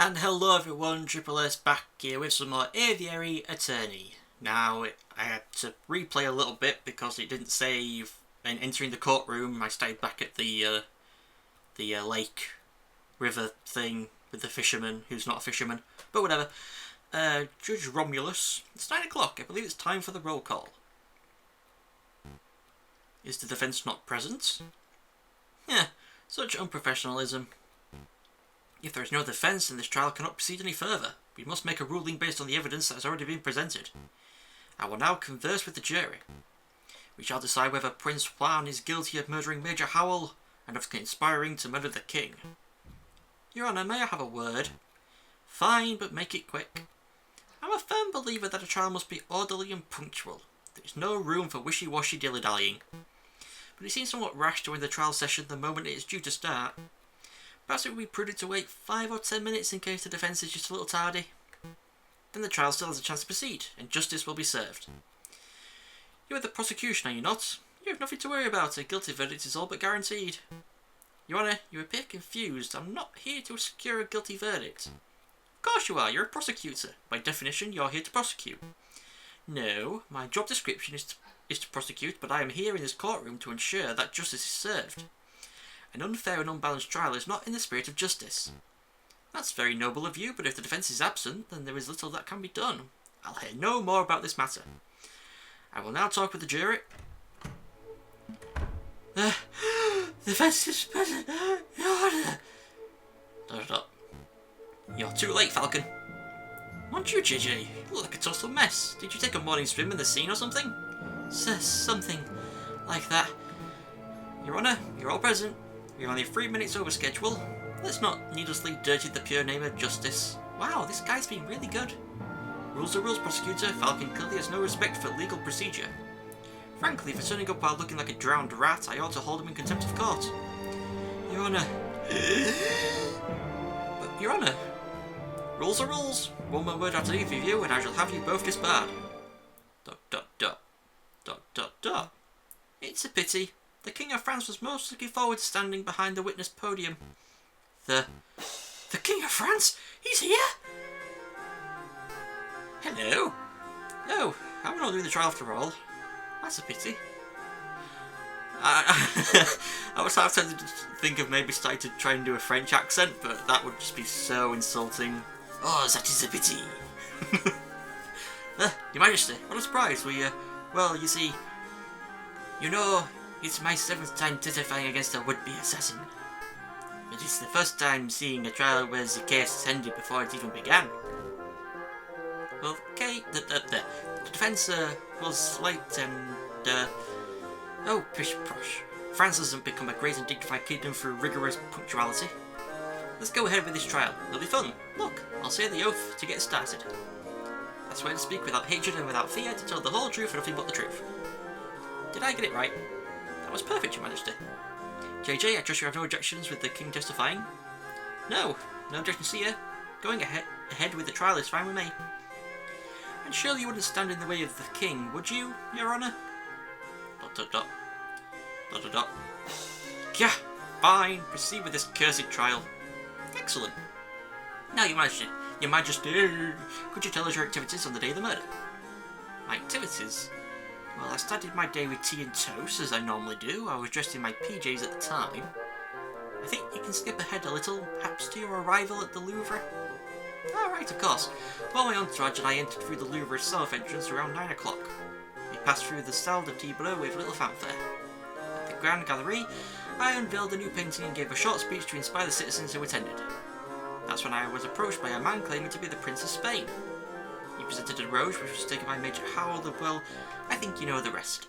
And hello everyone, Triple S back here with some more Aviary Attorney. Now, I had to replay a little bit because it didn't save when entering the courtroom. I stayed back at the lake, river thing with the fisherman, who's not a fisherman, but whatever. Judge Romulus, it's 9 o'clock, I believe it's time for the roll call. Is the defence not present? Yeah, such unprofessionalism. If there is no defence, then this trial cannot proceed any further. We must make a ruling based on the evidence that has already been presented. I will now converse with the jury. We shall decide whether Prince Juan is guilty of murdering Major Howell and of conspiring to murder the king. Your Honour, may I have a word? Fine, but make it quick. I'm a firm believer that a trial must be orderly and punctual. There is no room for wishy-washy dilly-dallying. But it seems somewhat rash to end the trial session the moment it is due to start. Perhaps it would be prudent to wait 5 or 10 minutes in case the defence is just a little tardy. Then the trial still has a chance to proceed, and justice will be served. You are the prosecution, are you not? You have nothing to worry about. A guilty verdict is all but guaranteed. Your Honour, you appear confused. I'm not here to secure a guilty verdict. Of course you are. You're a prosecutor. By definition, you're here to prosecute. No, my job description is to prosecute, but I am here in this courtroom to ensure that justice is served. An unfair and unbalanced trial is not in the spirit of justice. That's very noble of you, but if the defence is absent, then there is little that can be done. I'll hear no more about this matter. I will now talk with the jury. The defence is present, Your Honour. You're too late, Falcon. Aren't you, JJ? You look like a total mess. Did you take a morning swim in the scene or something? Something like that. Your Honour, you're all present. We're only 3 minutes over schedule. Let's not needlessly dirty the pure name of justice. Wow, this guy's been really good. Rules are rules, prosecutor. Falcon clearly has no respect for legal procedure. Frankly, for turning up while looking like a drowned rat, I ought to hold him in contempt of court. Your Honour. But, Your Honour, rules are rules. One more word out of either of you, and I shall have you both disbarred. ... It's a pity. The King of France was most looking forward to standing behind the witness podium. The King of France? He's here? Hello? Oh, I'm not doing the trial after all. That's a pity. I was half tempted to think of maybe starting to try and do a French accent, but that would just be so insulting. Oh, that is a pity. Your Majesty, what a surprise. Well, you see, you know, it's my 7th time testifying against a would-be assassin. It is the first time seeing a trial where the case ended before it even began. Well, okay, the defence was late and, oh, pish-posh. France hasn't become a great and dignified kingdom through rigorous punctuality. Let's go ahead with this trial. It'll be fun. Look, I'll say the oath to get started. I swear to speak without hatred and without fear, to tell the whole truth and nothing but the truth. Did I get it right? That was perfect, Your Majesty. JJ, I trust you have no objections with the King testifying? No objections here. Going ahead with the trial is fine with me. And surely you wouldn't stand in the way of the King, would you, Your Honour? ... Yeah, fine. Proceed with this cursed trial. Excellent. Now, Your Majesty, could you tell us your activities on the day of the murder? My activities? Well, I started my day with tea and toast, as I normally do. I was dressed in my PJs at the time. I think you can skip ahead a little, perhaps to your arrival at the Louvre. Ah, right, of course. Well, my entourage and I entered through the Louvre south entrance around 9 o'clock. We passed through the Salle de Tableau with little fanfare. At the Grand Gallery, I unveiled a new painting and gave a short speech to inspire the citizens who attended. That's when I was approached by a man claiming to be the Prince of Spain. He presented a rose which was taken by Major Howell, well, I think you know the rest.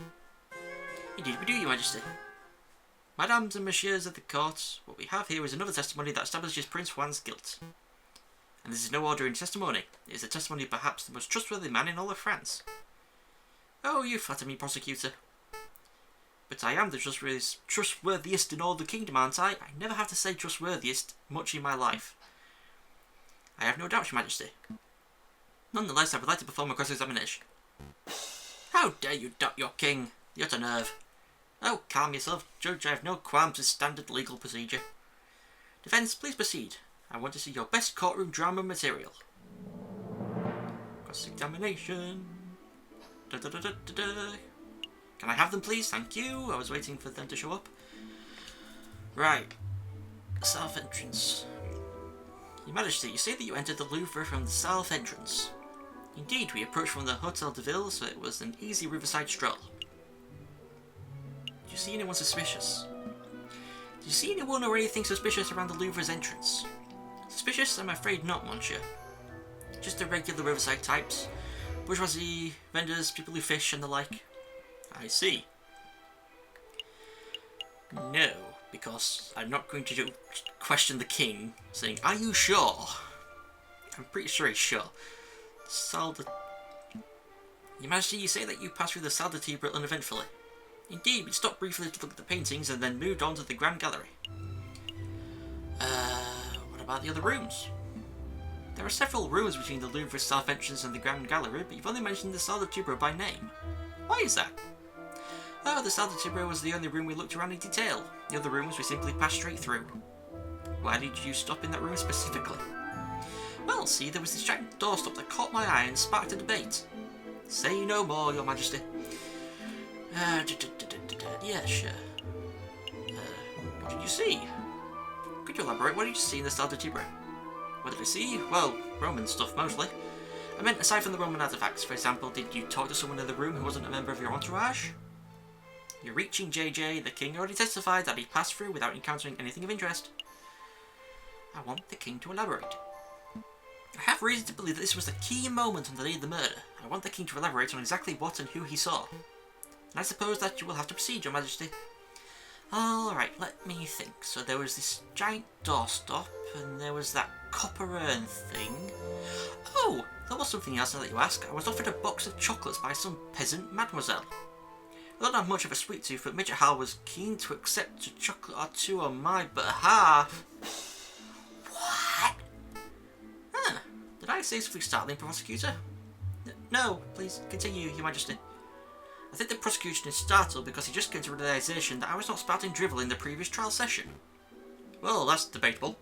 Indeed we do, Your Majesty. Madames and Messieurs of the court, what we have here is another testimony that establishes Prince Juan's guilt. And this is no ordinary testimony. It is a testimony of perhaps the most trustworthy man in all of France. Oh, you flatter me, prosecutor. But I am the trustworthiest in all the kingdom, aren't I? I never have to say trustworthiest much in my life. I have no doubt, Your Majesty. Nonetheless, I would like to perform a cross-examination. How dare you doubt your king? You're to nerve. Oh, calm yourself, Judge. I have no qualms with standard legal procedure. Defence, please proceed. I want to see your best courtroom drama material. Cross-examination. Can I have them, please? Thank you. I was waiting for them to show up. Right. South entrance. Your Majesty, you say that you entered the Louvre from the south entrance. Indeed, we approached from the Hotel de Ville, so it was an easy riverside stroll. Did you see anyone suspicious? Did you see anyone or anything suspicious around the Louvre's entrance? Suspicious? I'm afraid not, monsieur. Just the regular riverside types. Bourgeoisie, vendors, people who fish and the like. I see. No, because I'm not going to question the king, saying, are you sure? I'm pretty sure he's sure. Your Majesty, you say that you passed through the Salle de Tibre uneventfully. Indeed, we stopped briefly to look at the paintings and then moved on to the Grand Gallery. What about the other rooms? There are several rooms between the Louvre's south entrance and the Grand Gallery, but you've only mentioned the Salle de Tibre by name. Why is that? Oh, the Salle de Tibre was the only room we looked around in detail. The other rooms we simply passed straight through. Why did you stop in that room specifically? Well, see, there was this giant doorstop that caught my eye and sparked a debate. Say no more, Your Majesty. Yeah, sure. What did you see? Could you elaborate? What did you see in the Salle de Tibre? What did I see? Well, Roman stuff, mostly. I meant, aside from the Roman artifacts, for example, did you talk to someone in the room who wasn't a member of your entourage? You're reaching, JJ. The king already testified that he passed through without encountering anything of interest. I want the king to elaborate. I have reason to believe that this was the key moment on the day of the murder. I want the king to elaborate on exactly what and who he saw. And I suppose that you will have to proceed, Your Majesty. Alright, let me think. So there was this giant doorstop, and there was that copper urn thing. Oh, there was something else now that you ask. I was offered a box of chocolates by some peasant mademoiselle. I don't have much of a sweet tooth, but Midget Hal was keen to accept a chocolate or two on my behalf. What? Huh. Did I say something startling, prosecutor? No, please, continue, Your Majesty. I think the prosecution is startled because he just came to the realisation that I was not spouting drivel in the previous trial session. Well, that's debatable.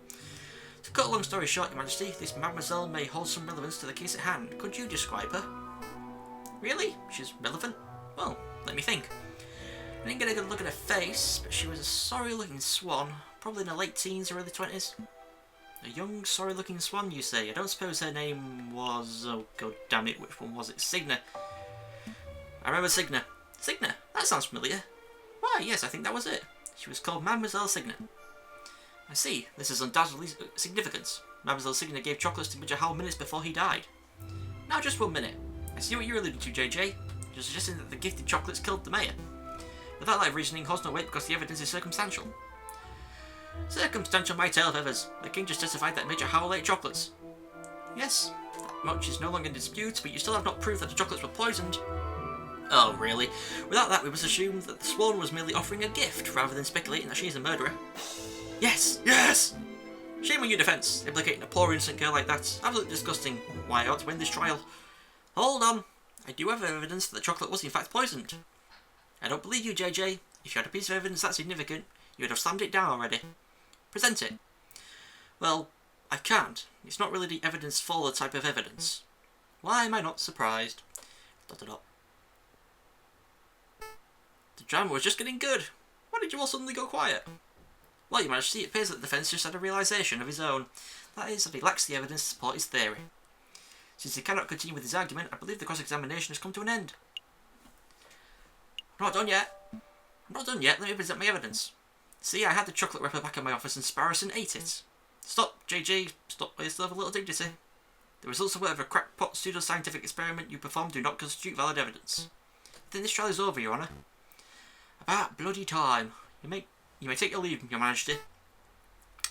To cut a long story short, Your Majesty, this mademoiselle may hold some relevance to the case at hand. Could you describe her? Really? She's relevant? Well, let me think. I didn't get a good look at her face, but she was a sorry-looking swan, probably in her late teens or early 20s. A young, sorry-looking swan, you say? I don't suppose her name was... oh, god damn it, which one was it? Signa. I remember Signa. Signa? That sounds familiar. Why, yes, I think that was it. She was called Mademoiselle Signa. I see. This is undoubtedly significant. Mademoiselle Signa gave chocolates to Major Hal minutes before he died. Now, just 1 minute. I see what you're alluding to, JJ. You're suggesting that the gifted chocolates killed the mayor. But that line of reasoning holds no weight because the evidence is circumstantial. Circumstantial, my tail feathers. The king just testified that Major Hal ate chocolates. Yes, that much is no longer in dispute, but you still have not proved that the chocolates were poisoned. Oh, really? Without that, we must assume that the swan was merely offering a gift, rather than speculating that she's a murderer. Yes! Yes! Shame on your defence, implicating a poor innocent girl like that. Absolutely disgusting. Why I ought to win this trial. Hold on. I do have evidence that the chocolate was in fact poisoned. I don't believe you, JJ. If you had a piece of evidence that significant, you would have slammed it down already. Present it. Well, I can't. It's not really the evidence for the type of evidence. Why am I not surprised? ... The drama was just getting good. Why did you all suddenly go quiet? Well, Your Majesty, it appears that the defence just had a realisation of his own. That is, that he lacks the evidence to support his theory. Since he cannot continue with his argument, I believe the cross-examination has come to an end. I'm not done yet. Let me present my evidence. See, I had the chocolate wrapper back in my office and Sparrowson ate it. Stop, JJ. Stop while you still have a little dignity. The results of whatever crackpot pseudo-scientific experiment you performed do not constitute valid evidence. I think this trial is over, Your Honour. About bloody time. You may take your leave, Your Majesty.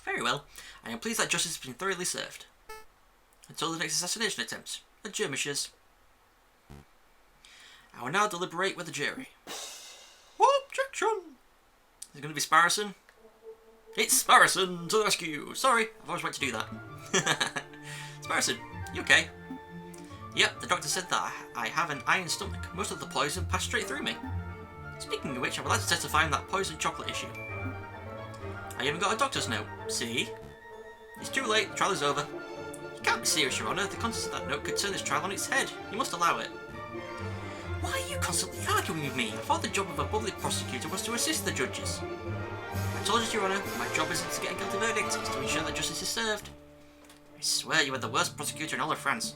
Very well. I am pleased that justice has been thoroughly served. Until the next assassination attempt. Adjournments. I will now deliberate with the jury. Objection! Is it going to be Sparrowson? It's Sparrowson to the rescue! Sorry, I've always wanted to do that. Sparrowson, you okay? Yep, the doctor said that I have an iron stomach. Most of the poison passed straight through me. Speaking of which, I would like to testify on that poisoned chocolate issue. I even got a doctor's note. See? It's too late, the trial is over. You can't be serious, Your Honour. The contents of that note could turn this trial on its head. You must allow it. Why are you constantly arguing with me? I thought the job of a public prosecutor was to assist the judges. I told you, Your Honour, my job isn't to get a guilty verdict, it's to ensure that justice is served. I swear you are the worst prosecutor in all of France.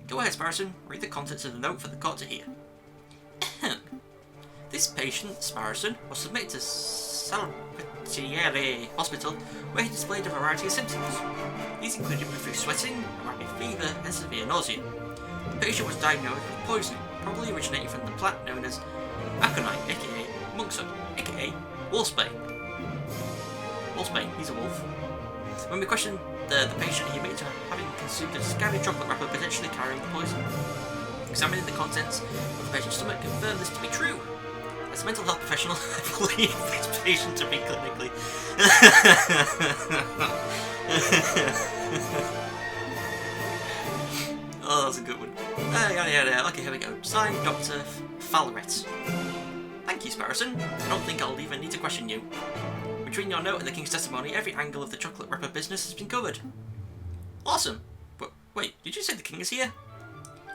Go ahead, Sparrowson. Read the contents of the note for the court to hear. This patient, Sparrowson, was submitted to Salpêtrière Hospital, where he displayed a variety of symptoms. These included profuse sweating, a rapid fever, and severe nausea. The patient was diagnosed with poisoning, probably originating from the plant known as aconite, aka monkshood, aka wolfsbane. Wolfsbane, he's a wolf. When we questioned the patient, he admitted to having consumed a scabby chocolate wrapper potentially carrying the poison. Examining the contents of the patient's stomach confirmed this to be true. As a mental health professional, I believe this patient to be clinically. Oh, that's a good one. Yeah. Okay, here we go. Signed, Dr. Falret. Thank you, Sparrowson. I don't think I'll even need to question you. Between your note and the King's testimony, every angle of the chocolate wrapper business has been covered. Awesome. But wait, did you say the King is here?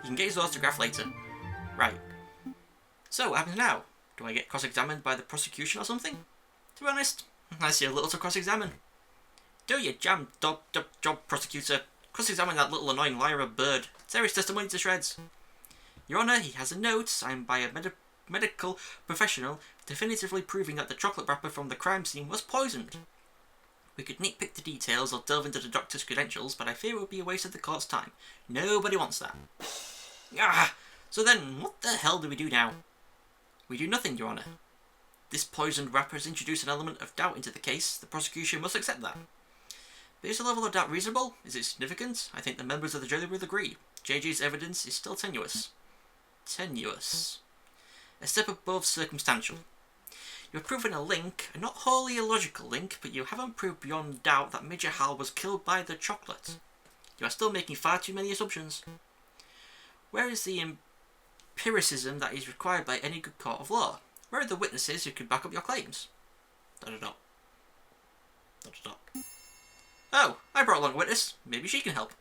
You can get his autograph later. Right. So, what happens now? Do I get cross-examined by the prosecution or something? To be honest, I see a little to cross-examine. Do you, job prosecutor? Cross-examine that little annoying liar of bird. Tear his testimony to shreds. Your Honour, he has a note signed by a medical professional definitively proving that the chocolate wrapper from the crime scene was poisoned. We could nitpick the details or delve into the doctor's credentials, but I fear it would be a waste of the court's time. Nobody wants that. So then, what the hell do we do now? We do nothing, Your Honour. This poisoned wrapper has introduced an element of doubt into the case. The prosecution must accept that. But is the level of doubt reasonable? Is it significant? I think the members of the jury will agree. JJ's evidence is still tenuous. Tenuous. A step above circumstantial. You have proven a link, a not wholly illogical link, but you haven't proved beyond doubt that Major Hal was killed by the chocolate. You are still making far too many assumptions. Where is the empiricism that is required by any good court of law? Where are the witnesses who could back up your claims? ... Oh, I brought along a witness. Maybe she can help.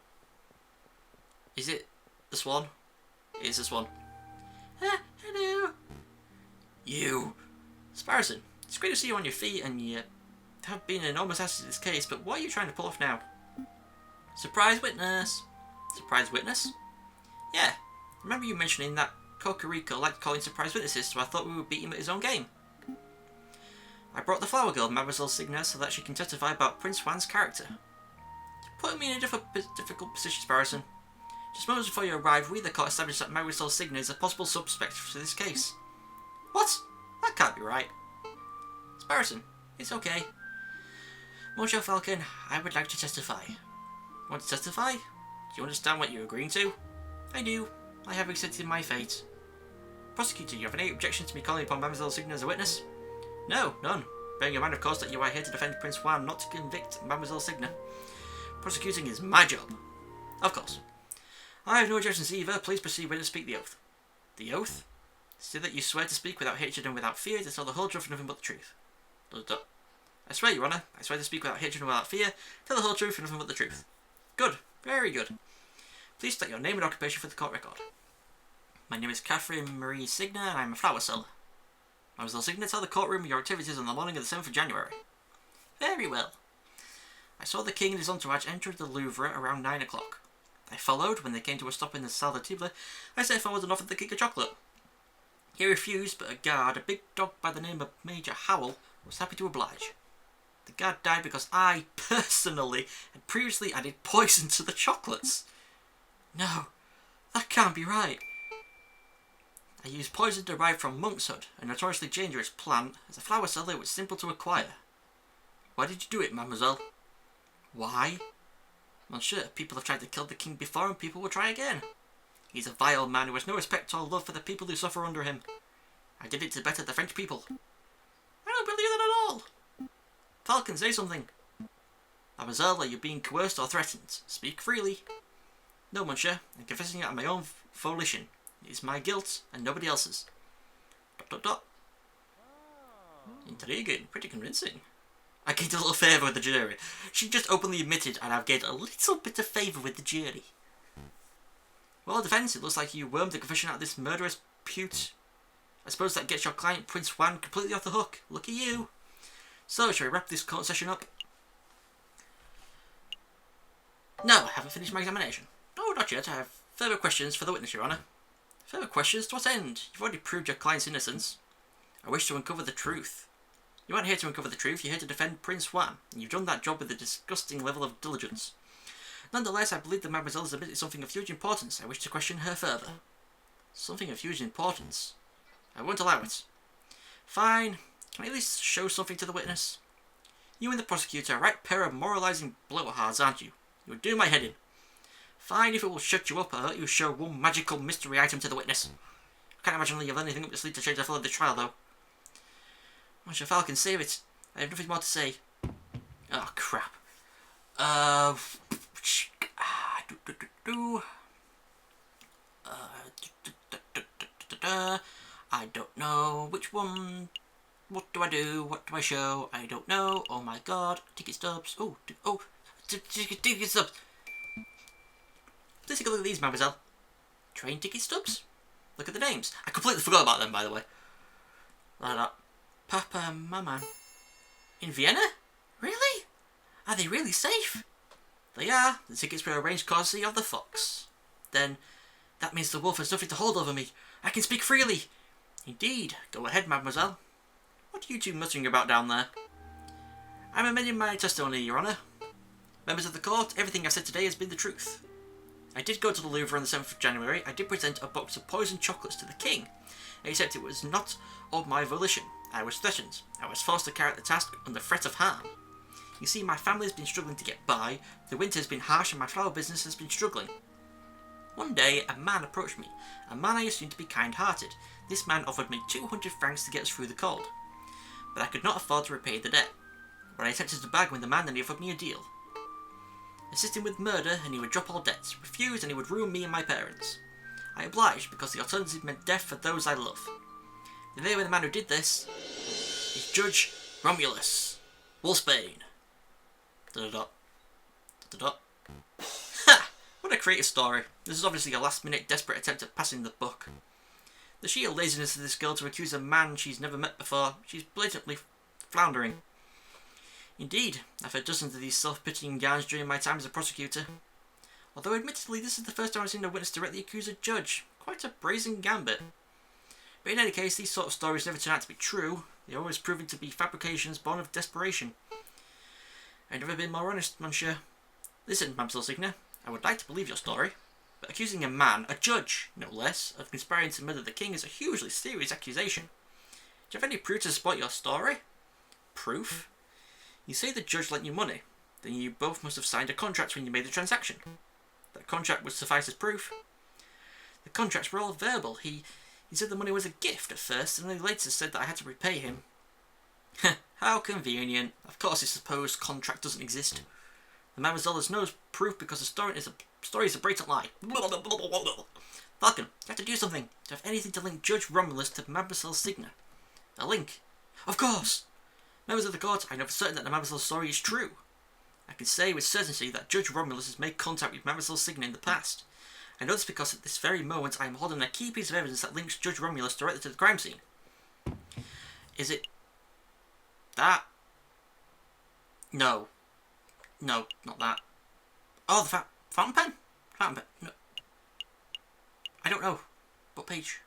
Is it the Swan? It is the Swan. Hello. You. Sparrowson, it's great to see you on your feet, and you have been an enormous asset to this case, but what are you trying to pull off now? Surprise witness. Surprise witness? Yeah. Remember you mentioning that Cocorico liked calling surprise witnesses, so I thought we would beat him at his own game. I brought the flower girl, Mademoiselle Signa, so that she can testify about Prince Juan's character. You're putting me in a difficult position, Sparrowson. Just moments before you arrived, we the court established that Mademoiselle Signa is a possible suspect for this case. What? That can't be right. Sparrowson, it's okay. Monsieur Falcon, I would like to testify. Want to testify? Do you understand what you're agreeing to? I do. I have accepted my fate. Prosecutor, you have any objection to me calling upon Mademoiselle Signa as a witness? No, none. Bearing in mind, of course, that you are here to defend Prince Juan, not to convict Mademoiselle Signa. Prosecuting is my job. Of course. I have no objections either. Please proceed with to speak the oath. The oath? Say that you swear to speak without hatred and without fear, to tell the whole truth and nothing but the truth. I swear, Your Honour. I swear to speak without hatred and without fear, tell the whole truth and nothing but the truth. Good. Very good. Please state your name and occupation for the court record. My name is Catherine Marie Signa, and I am a flower seller. Mademoiselle Signa, tell the courtroom your activities on the morning of the 7th of January. Very well. I saw the king and his entourage enter the Louvre around 9 o'clock. I followed. When they came to a stop in the Salle de Table, I set forward and offered the king a chocolate. He refused, but a guard, a big dog by the name of Major Howell, was happy to oblige. The guard died because I, personally, had previously added poison to the chocolates. No, that can't be right. I used poison derived from monkshood, a notoriously dangerous plant. As a flower seller, it was simple to acquire. Why did you do it, mademoiselle? Why? Monsieur, people have tried to kill the king before, and people will try again. He's a vile man who has no respect or love for the people who suffer under him. I did it to better the French people. I don't believe that at all. Falcon, say something. Mademoiselle, are you being coerced or threatened? Speak freely. No, monsieur, I'm confessing it at my own volition. It is my guilt, and nobody else's. ... Intriguing, pretty convincing. I gained a little favour with the jury. She just openly admitted, and I've gained a little bit of favour with the jury. Well, defence, it looks like you wormed the confession out of this murderous pute. I suppose that gets your client, Prince Juan, completely off the hook. Look at you. So, shall we wrap this court session up? No, I haven't finished my examination. No, not yet. I have further questions for the witness, Your Honour. Further questions? To what end? You've already proved your client's innocence. I wish to uncover the truth. You aren't here to uncover the truth, you're here to defend Prince Juan, and you've done that job with a disgusting level of diligence. Nonetheless, I believe that Mademoiselle has admitted something of huge importance. I wish to question her further. Something of huge importance? I won't allow it. Fine. Can I at least show something to the witness? You and the prosecutor are a right pair of moralising blowhards, aren't you? You would do my head in. Fine, if it will shut you up, I'll let you show one magical mystery item to the witness. I can't imagine that you have anything up your sleeve to change the flow of the trial, though. Monsieur Falcon, save it. I have nothing more to say. Oh, crap. I don't know. Which one? What do I do? What do I show? I don't know. Oh my god. Ticket stubs. Ticket stubs. Please take a look at these, mademoiselle. Train ticket stubs? Look at the names. I completely forgot about them, by the way. Like that. Papa and Mama. In Vienna? Really? Are they really safe? They are. The tickets were arranged courtesy of the Fox. Then, that means the wolf has nothing to hold over me. I can speak freely. Indeed. Go ahead, mademoiselle. What are you two muttering about down there? I'm amending my testimony, Your Honour. Members of the court, everything I've said today has been the truth. I did go to the Louvre on the 7th of January. I did present a box of poisoned chocolates to the king, except it was not of my volition. I was threatened. I was forced to carry out the task under threat of harm. You see, my family has been struggling to get by, the winter has been harsh and my flower business has been struggling. One day, a man approached me, a man I assumed to be kind-hearted. This man offered me 200 francs to get us through the cold, but I could not afford to repay the debt. When I attempted to bargain with the man, then he offered me a deal. Assist him with murder and he would drop all debts, refuse and he would ruin me and my parents. I obliged because the alternative meant death for those I love. The name of the man who did this is Judge Romulus Wolfsbane. Ha! What a creative story. This is obviously a last-minute desperate attempt at passing the buck. The sheer laziness of this girl to accuse a man she's never met before. She's blatantly floundering. Indeed, I've heard dozens of these self-pitying yarns during my time as a prosecutor. Although admittedly this is the first time I've seen a witness directly accuse a judge. Quite a brazen gambit. But in any case, these sort of stories never turn out to be true. They're always proving to be fabrications born of desperation. I've never been more honest, monsieur. Listen, Mademoiselle Signer, I would like to believe your story, but accusing a man, a judge, no less, of conspiring to murder the king is a hugely serious accusation. Do you have any proof to support your story? Proof? You say the judge lent you money, then you both must have signed a contract when you made the transaction. That contract would suffice as proof. The contracts were all verbal. He said the money was a gift at first, and then later said that I had to repay him. How convenient. Of course his supposed contract doesn't exist. The mademoiselle has no proof because the story is a blatant lie. Falcon, you have to do something. Do you have anything to link Judge Romulus to Mademoiselle Signer? A link? Of course! Members of the court, I know for certain that the Mademoiselle's story is true. I can say with certainty that Judge Romulus has made contact with Mademoiselle Signer in the past. I know this because at this very moment I am holding a key piece of evidence that links Judge Romulus directly to the crime scene. Is it that? No. No, not that. Oh, the fountain pen? Fountain pen. No. I don't know. What page?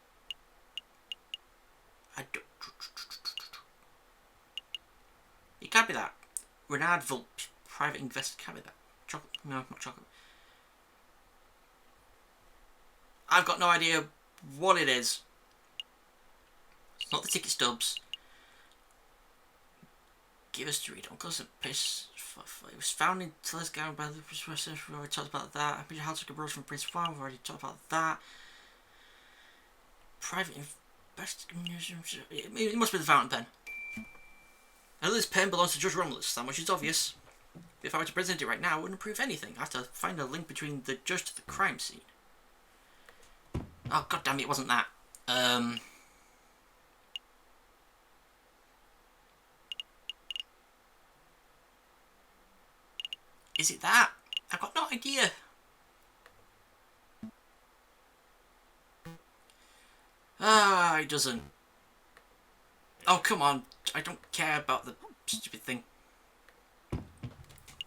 I don't. It can't be that. Renard Vulp, private investor, can't be that. Chocolate? No, not chocolate. I've got no idea what it is. It's not the ticket stubs. Give us to read. Uncle piss. It was found in Telescope by the professor. We already talked about that. I how to rose from Prince Juan. We've already talked about that. Private investigation. It must be the fountain pen. I know this pen belongs to Judge Romulus. That much is obvious. If I were to present it right now, it wouldn't prove anything. I have to find a link between the judge to the crime scene. Oh, god damn it, it wasn't that. Is it that? I've got no idea. Ah, it doesn't. Oh, come on. I don't care about the stupid thing.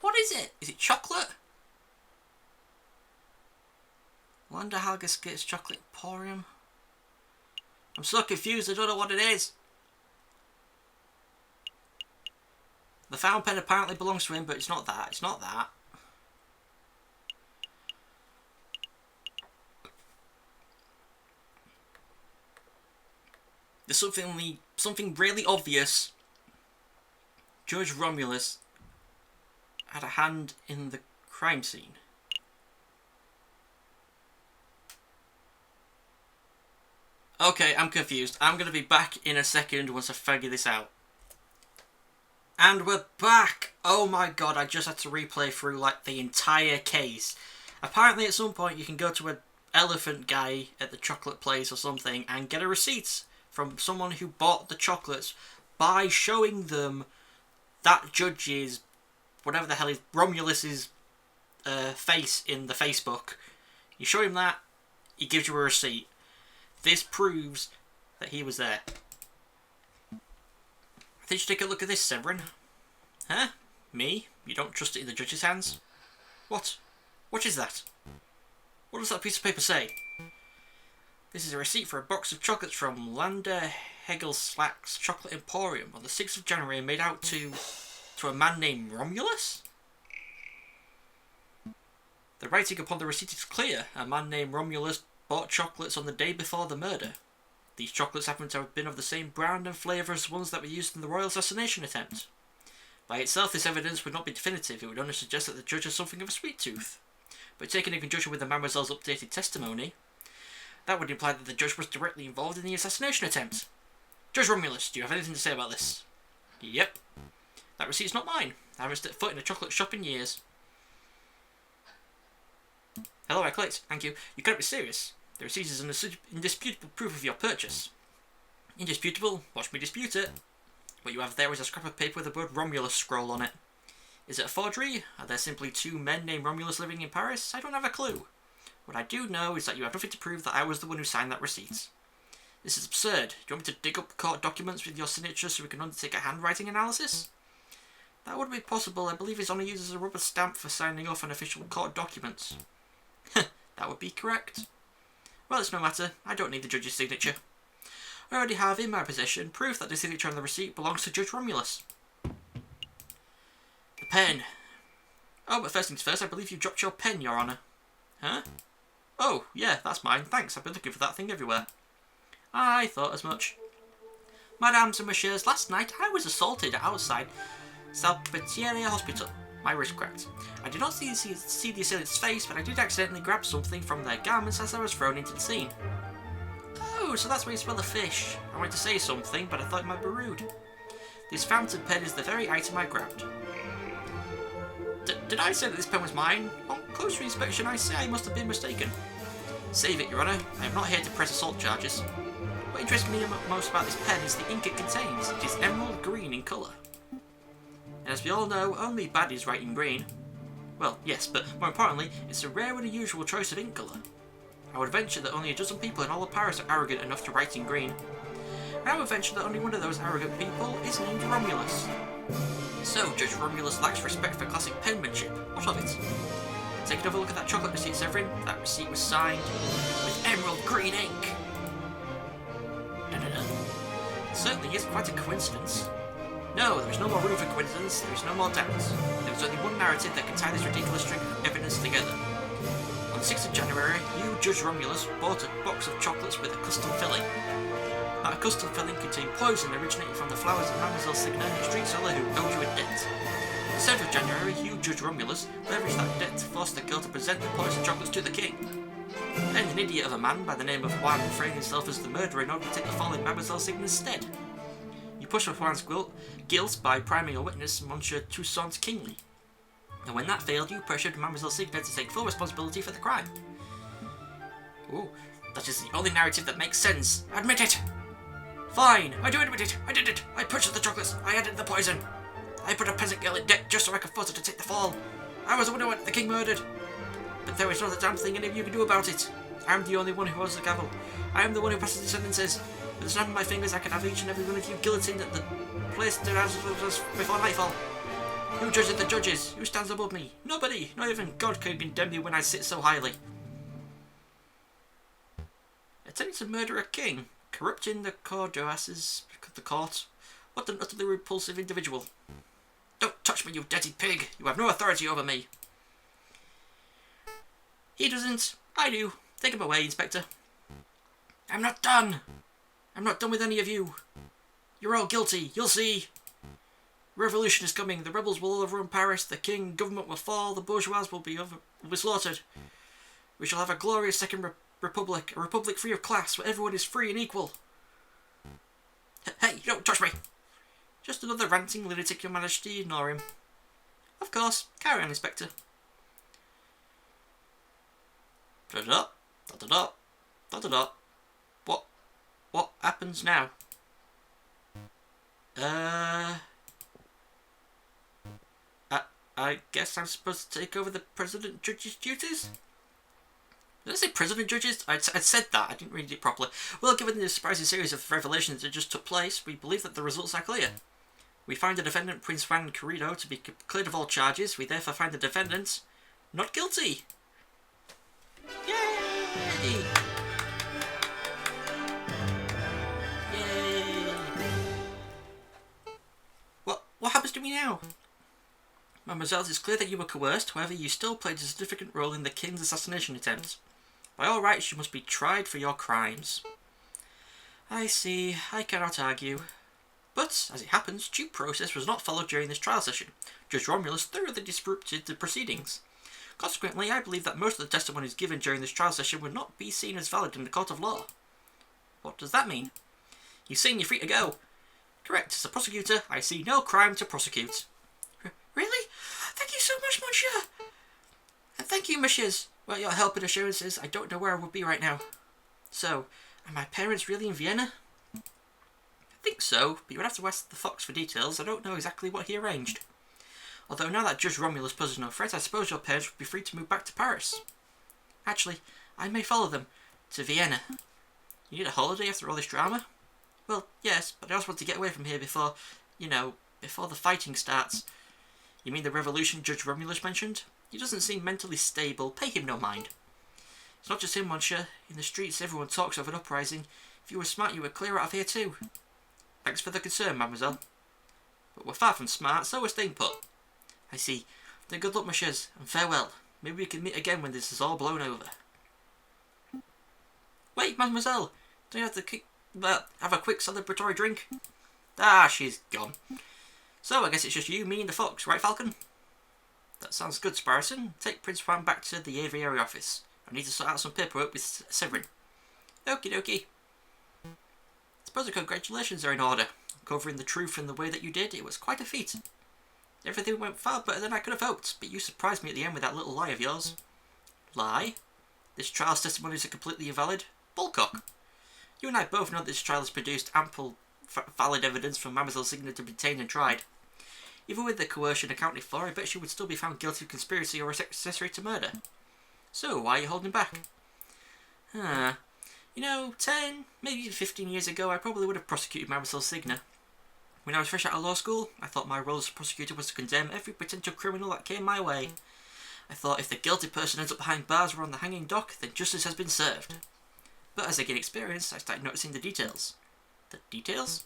What is it? Is it chocolate? Landa Halgaskate's Chocolate Emporium? I'm so confused, I don't know what it is. The fountain pen apparently belongs to him, but it's not that. It's not that. There's something really obvious. Judge Romulus had a hand in the crime scene. Okay, I'm confused. I'm going to be back in a second once I figure this out. And we're back! Oh my god, I just had to replay through like the entire case. Apparently at some point you can go to an elephant guy at the chocolate place or something and get a receipt from someone who bought the chocolates by showing them that judge's, whatever the hell is, Romulus's face in the Facebook. You show him that, he gives you a receipt. This proves that he was there. I think you should take a look at this, Severin. Huh? Me? You don't trust it in the judge's hands? What? What is that? What does that piece of paper say? This is a receipt for a box of chocolates from Landa Hegelslack's Chocolate Emporium on the 6th of January, made out to a man named Romulus? The writing upon the receipt is clear. A man named Romulus bought chocolates on the day before the murder. These chocolates happen to have been of the same brand and flavour as ones that were used in the royal assassination attempt. By itself, this evidence would not be definitive. It would only suggest that the judge has something of a sweet tooth. But taken in conjunction with the Mademoiselle's updated testimony, that would imply that the judge was directly involved in the assassination attempt. Judge Romulus, do you have anything to say about this? Yep. That receipt's not mine. I haven't stepped foot in a chocolate shop in years. Hello, I clicked. Thank you. You can't be serious. The receipt is an indisputable proof of your purchase. Indisputable? Watch me dispute it. What you have there is a scrap of paper with the word Romulus scrolled on it. Is it a forgery? Are there simply two men named Romulus living in Paris? I don't have a clue. What I do know is that you have nothing to prove that I was the one who signed that receipt. This is absurd. Do you want me to dig up court documents with your signature so we can undertake a handwriting analysis? That would be possible. I believe it's only used as a rubber stamp for signing off on official court documents. That would be correct. Well, it's no matter. I don't need the judge's signature. I already have in my possession proof that the signature on the receipt belongs to Judge Romulus. The pen. Oh, but first things first, I believe you dropped your pen, Your Honour. Huh? Oh, yeah, that's mine. Thanks, I've been looking for that thing everywhere. I thought as much. Mesdames and Messieurs, last night I was assaulted outside Salpêtrière Hospital. My wrist cracked. I did not see the assailant's face, but I did accidentally grab something from their garments as I was thrown into the scene. Oh, so that's where you smell the fish. I wanted to say something, but I thought it might be rude. This fountain pen is the very item I grabbed. Did I say that this pen was mine? On closer inspection, I say I must have been mistaken. Save it, Your Honour. I am not here to press assault charges. What interests me most about this pen is the ink it contains. It is emerald green in colour. And as we all know, only baddies write in green. Well, yes, but more importantly, it's a rare and unusual choice of ink colour. I would venture that only a dozen people in all of Paris are arrogant enough to write in green. And I would venture that only one of those arrogant people is named Romulus. So, Judge Romulus lacks respect for classic penmanship. What of it? Take another look at that chocolate receipt, Severin. That receipt was signed with emerald green ink. It certainly is quite a coincidence. No, there is no more room for coincidence, there is no more doubt. There is only one narrative that can tie this ridiculous string of evidence together. On the 6th of January, you, Judge Romulus, bought a box of chocolates with a custom filling. That custom filling contained poison originating from the flowers of Mademoiselle Signa, a street seller who owed you a debt. On the 7th of January, you, Judge Romulus, leveraged that debt to force the girl to present the poisoned chocolates to the king. Then an idiot of a man by the name of Juan framed himself as the murderer in order to take the fall in Mademoiselle Signa's stead. You pushed for Juan's guilt by priming a witness, Monsieur Toussaint Kingsley. And when that failed, you pressured Mademoiselle Signa to take full responsibility for the crime. Ooh, that is the only narrative that makes sense. Admit it! Fine, I do admit it. I did it. I purchased the chocolates. I added the poison. I put a peasant girl in debt just so I could force her to take the fall. I was the one who wanted the king murdered. But there is not a damn thing any of you can do about it. I am the only one who holds the gavel. I am the one who passes the sentences. With the snap of my fingers, I can have each and every one of you guillotined at the place to us before nightfall. Who judges the judges? Who stands above me? Nobody. Not even God can condemn me when I sit so highly. Attempting to murder a king, corrupting the courtesses of the court. What an utterly repulsive individual. Don't touch me, you dirty pig. You have no authority over me. He doesn't. I do. Take him away, Inspector. I'm not done. I'm not done with any of you. You're all guilty. You'll see. Revolution is coming. The rebels will overrun Paris. The king, government will fall. The bourgeois will be slaughtered. We shall have a glorious second republic. A republic free of class, where everyone is free and equal. Hey, don't touch me. Just another ranting lunatic, Your Majesty. Ignore him. Of course. Carry on, Inspector. Da-da-da. Da-da-da. Da-da-da. What happens now? I guess I'm supposed to take over the President Judge's duties? Did I say President Judges? I'd said that, I didn't read it properly. Well, given the surprising series of revelations that just took place, we believe that the results are clear. We find the defendant, Prince Juan Querido, to be cleared of all charges. We therefore find the defendant not guilty. Yay! Yay! What happens to me now? Mademoiselle, it is clear that you were coerced. However, you still played a significant role in the king's assassination attempt. By all rights, you must be tried for your crimes. I see. I cannot argue. But, as it happens, due process was not followed during this trial session. Judge Romulus thoroughly disrupted the proceedings. Consequently, I believe that most of the testimonies given during this trial session would not be seen as valid in the court of law. What does that mean? You're saying you're free to go. Correct. As a prosecutor, I see no crime to prosecute. Really? Thank you so much, monsieur. And thank you, messieurs. Without your help and assurances, I don't know where I would be right now. So, are my parents really in Vienna? I think so, but you would have to ask the fox for details. I don't know exactly what he arranged. Although now that Judge Romulus poses no threat, I suppose your parents would be free to move back to Paris. Actually, I may follow them to Vienna. You need a holiday after all this drama? Well, yes, but I also want to get away from here before, before the fighting starts. You mean the revolution Judge Romulus mentioned? He doesn't seem mentally stable. Pay him no mind. It's not just him, monsieur. In the streets, everyone talks of an uprising. If you were smart, you would clear out of here too. Thanks for the concern, mademoiselle. But we're far from smart, so we're staying put. I see. Then good luck, messieurs, and farewell. Maybe we can meet again when this is all blown over. Wait, mademoiselle. Don't you have to have a quick celebratory drink? Ah, she's gone. So, I guess it's just you, me, and the fox, right, Falcon? That sounds good, Sparrowson. Take Prince Juan back to the Aviary office. I need to sort out some paperwork with Severin. Okie dokie. Suppose the congratulations are in order. Covering the truth in the way that you did, it was quite a feat. Everything went far better than I could have hoped, but you surprised me at the end with that little lie of yours. Lie? This trial's testimonies are completely invalid? Bullcock. You and I both know that this trial has produced ample valid evidence for Mademoiselle Signa to be detained and tried. Even with the coercion accounted for, I bet she would still be found guilty of conspiracy or accessory to murder. So, why are you holding back? 10, maybe 15 years ago, I probably would have prosecuted Mademoiselle Signa. When I was fresh out of law school, I thought my role as a prosecutor was to condemn every potential criminal that came my way. I thought if the guilty person ends up behind bars or on the hanging dock, then justice has been served. But as I gained experience, I started noticing the details. The details?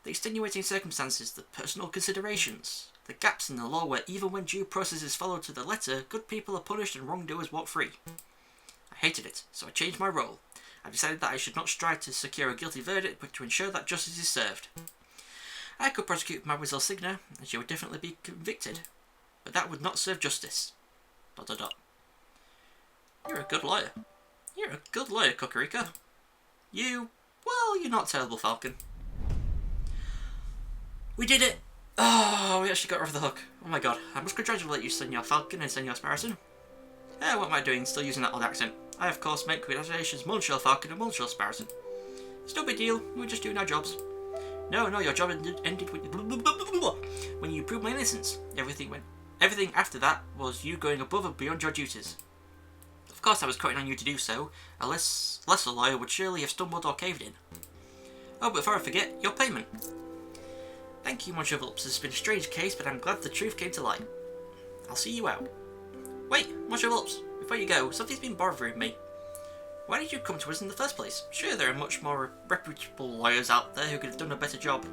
The extenuating circumstances, the personal considerations, the gaps in the law where even when due process is followed to the letter, good people are punished and wrongdoers walk free. I hated it, so I changed my role. I decided that I should not strive to secure a guilty verdict, but to ensure that justice is served. I could prosecute Mademoiselle Signa, and she would definitely be convicted, but that would not serve justice. ... You're a good lawyer. You're a good lawyer, Cocorico. You're not terrible, Falcon. We did it! Oh, we actually got her off the hook. Oh my god, I must congratulate you, Senor Falcon and Senor Sparrowson. What am I doing, still using that odd accent? I, of course, make congratulations, Monsieur Falcon and Monsieur Sparrowson. It's no big deal, we were just doing our jobs. No, your job ended when you proved my innocence. Everything after that was you going above and beyond your duties. Of course I was counting on you to do so, a lesser lawyer would surely have stumbled or caved in. Oh, but before I forget, your payment. Thank you, Monsieur Vulpes. This has been a strange case, but I'm glad the truth came to light. I'll see you out. Wait, Monsieur Vulpes, before you go, something's been bothering me. Why did you come to us in the first place? Sure, there are much more reputable lawyers out there who could have done a better job.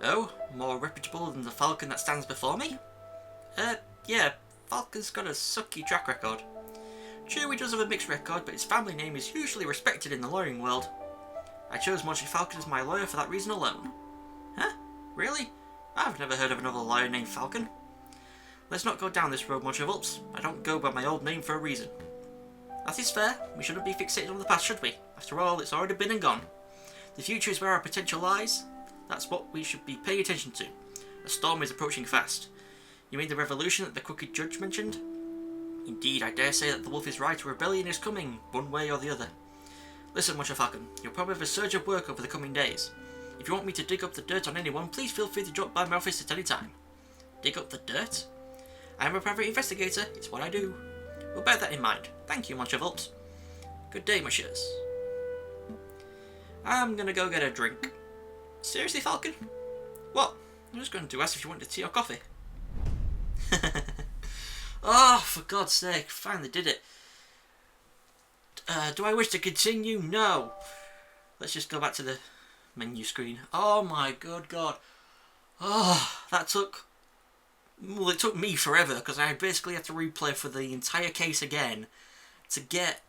Oh, more reputable than the Falcon that stands before me? Yeah, Falcon's got a sucky track record. True, he does have a mixed record, but his family name is hugely respected in the lawyering world. I chose Monsieur Falcon as my lawyer for that reason alone. Huh? Really? I've never heard of another lawyer named Falcon. Let's not go down this road, Monsieur Vulpes. I don't go by my old name for a reason. That is fair. We shouldn't be fixated on the past, should we? After all, it's already been and gone. The future is where our potential lies. That's what we should be paying attention to. A storm is approaching fast. You mean the revolution that the crooked judge mentioned? Indeed, I dare say that the wolf is right. A rebellion is coming, one way or the other. Listen, Monsieur Falcon, you'll probably have a surge of work over the coming days. If you want me to dig up the dirt on anyone, please feel free to drop by my office at any time. Dig up the dirt? I am a private investigator. It's what I do. We'll bear that in mind. Thank you, Monsieur Vulpes. Good day, messieurs. I'm gonna go get a drink. Seriously, Falcon? What? I was going to ask if you wanted tea or coffee. Oh, for God's sake, finally did it. Do I wish to continue? No. Let's just go back to the menu screen. Oh my good God. Oh, that took... Well, it took me forever, because I basically had to replay for the entire case again to get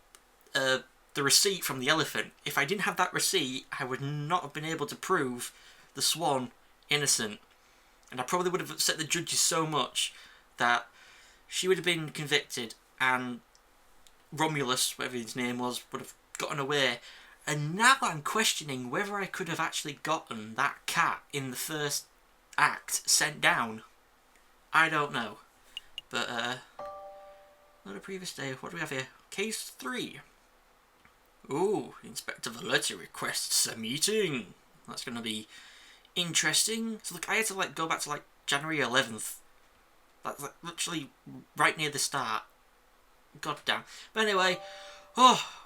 the receipt from the elephant. If I didn't have that receipt, I would not have been able to prove the swan innocent. And I probably would have upset the judges so much that she would have been convicted and Romulus, whatever his name was, would have gotten away. And now I'm questioning whether I could have actually gotten that cat in the first act sent down. I don't know. But, not a previous day. What do we have here? Case 3. Ooh, Inspector Valetti requests a meeting. That's going to be interesting. So look, I had to go back to January 11th. That's literally right near the start. God damn. But anyway,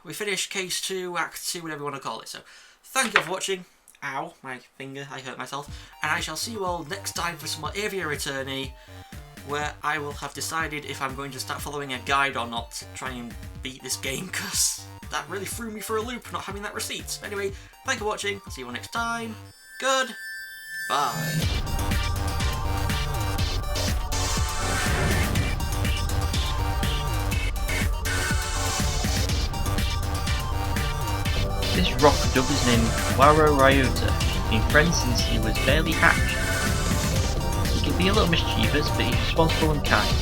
we finished case 2, act 2, whatever you want to call it. So, thank you for watching. Ow, my finger, I hurt myself. And I shall see you all next time for some more Aviary Attorney, where I will have decided if I'm going to start following a guide or not to try and beat this game, because that really threw me for a loop not having that receipt. Anyway, thank you for watching. I'll see you all next time. Goodbye. This rock dove is named Waro Ryota. He's been friends since he was barely hatched. He can be a little mischievous, but he's responsible and kind.